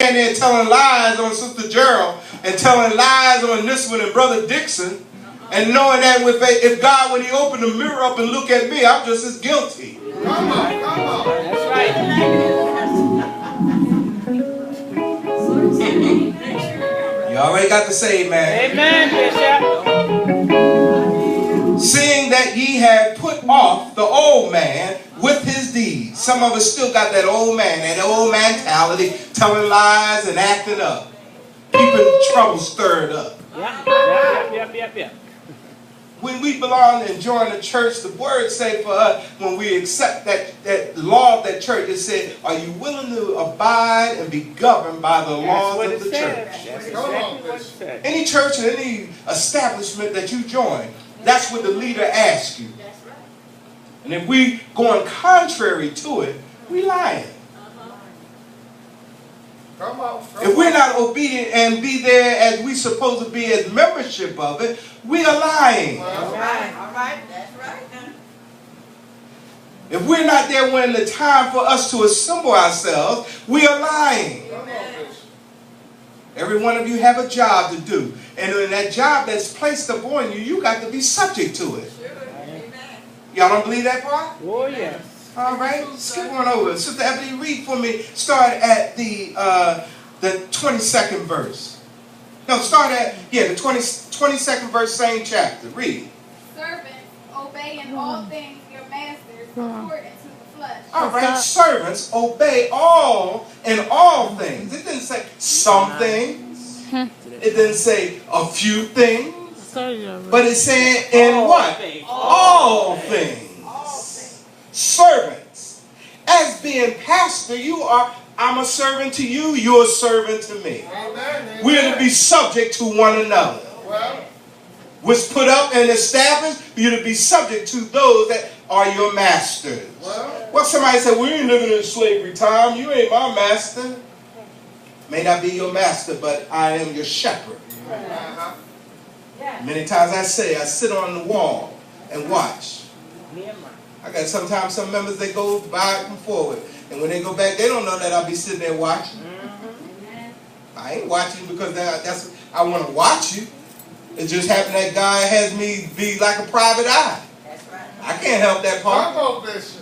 And they're telling lies on Sister Gerald and telling lies on this one and Brother Dixon, and knowing that if God, when he opened the mirror up and look at me, I'm just as guilty. Come on, come on. That's right. You already got to say amen. Amen, Bishop. Seeing that ye have put off the old man with his deeds. Some of us still got that old mentality, telling lies and acting up, keeping trouble stirred up. Yeah. When we belong and join the church, the word say for us, when we accept that law of that church, it said, are you willing to abide and be governed by the laws of the church? That's exactly what it said. Any church or any establishment that you join, that's what the leader asks you. And if we going contrary to it, we lying. Come on. If we're not obedient and be there as we supposed to be as membership of it, we are lying. All right, that's right. If we're not there when the time for us to assemble ourselves, we are lying. Amen. Every one of you have a job to do. And in that job that's placed upon you, you got to be subject to it. Sure. Amen. Y'all don't believe that part? Oh, yes. All right, skip on over. Sister Ebony, read for me. Start at the 22nd verse. No, start at, the 22nd verse, same chapter. Read. Servants, obey in all things your masters according to the flesh. All right, servants, obey all in all things. It didn't say some things. It didn't say a few things. But it said in what? All things. Servants. As being pastor, I'm a servant to you, you're a servant to me. Amen. We're to be subject to one another. Well, Was put up and established, you're to be subject to those that are your masters. Well, somebody said, we ain't living in slavery time. You ain't my master. May not be your master, but I am your shepherd. Many times I sit on the wall and watch. I got sometimes some members, they go back and forward. And when they go back, they don't know that I'll be sitting there watching. I ain't watching because I want to watch you. It just happened that God has me be like a private eye. That's right. I can't help that part. come on, Bishop.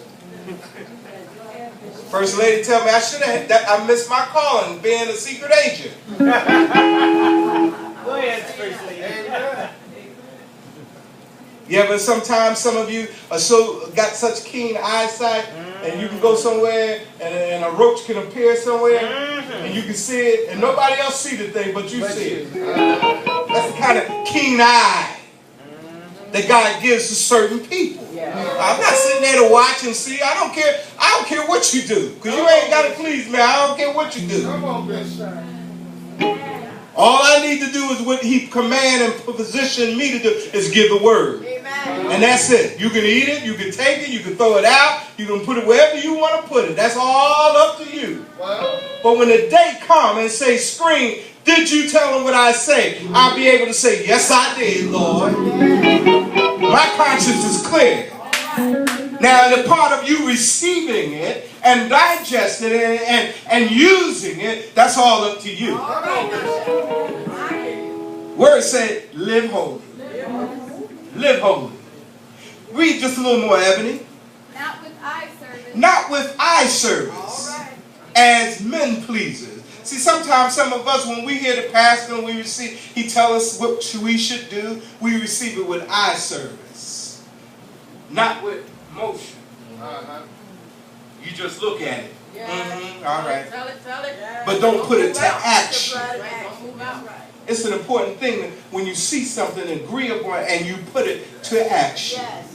First lady tell me I missed my calling being a secret agent. Go ahead, First Lady. Amen. Yeah, but sometimes some of you are got such keen eyesight, and you can go somewhere and a roach can appear somewhere, and you can see it, and nobody else see the thing, but you see it. That's the kind of keen eye that God gives to certain people. I'm not sitting there to watch and see. I don't care what you do, because you ain't got to please me. I don't care what you do. Come on, Bishop. All I need to do is what he command and position me to do is give the word. Amen. And that's it. You can eat it, you can take it, you can throw it out, you can put it wherever you want to put it. That's all up to you. But when the day comes and say, Scree, did you tell them what I say? I'll be able to say, yes, I did, Lord. My conscience is clear. Now, the part of you receiving it and digesting it and using it, that's all up to you. Word said, live holy. Live holy. Read just a little more, Ebony. Not with eye service. Not with eye service as men pleasers. See, sometimes some of us, when we hear the pastor and he tell us what we should do, we receive it with eye service. Not with motion. You just look at it. All right. Tell it. But don't put it to action. Don't move out right. It's an important thing that when you see something and agree upon and you put it to action. Yes.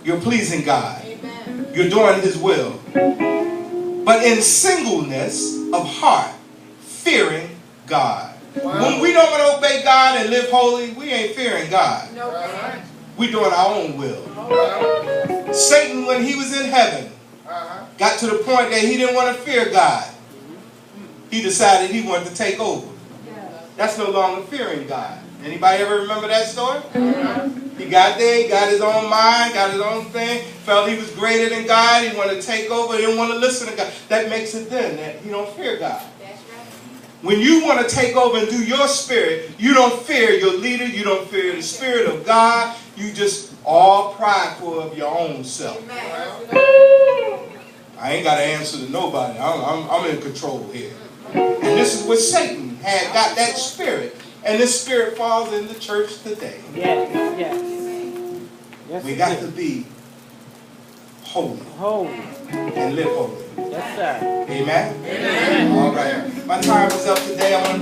You're pleasing God. Amen. You're doing his will. But in singleness of heart, fearing God. When we don't want to obey God and live holy, we ain't fearing God. No, We're doing our own will. Satan, when he was in heaven, got to the point that he didn't want to fear God. He decided he wanted to take over. That's no longer fearing God. Anybody ever remember that story? He got there, he got his own mind, got his own thing, felt he was greater than God, he wanted to take over, he didn't want to listen to God. That makes it then that he don't fear God. that's When you want to take over and do your spirit, you don't fear your leader. You don't fear the Spirit of God. You just all prideful of your own self. I ain't got to answer to nobody. I'm in control here. And this is what Satan had got that spirit. And this spirit falls in the church today. Yes, yes. Yes, We got to be holy. Holy. And live holy. Yes, sir. Amen? Amen. All right. My time is up today. I want to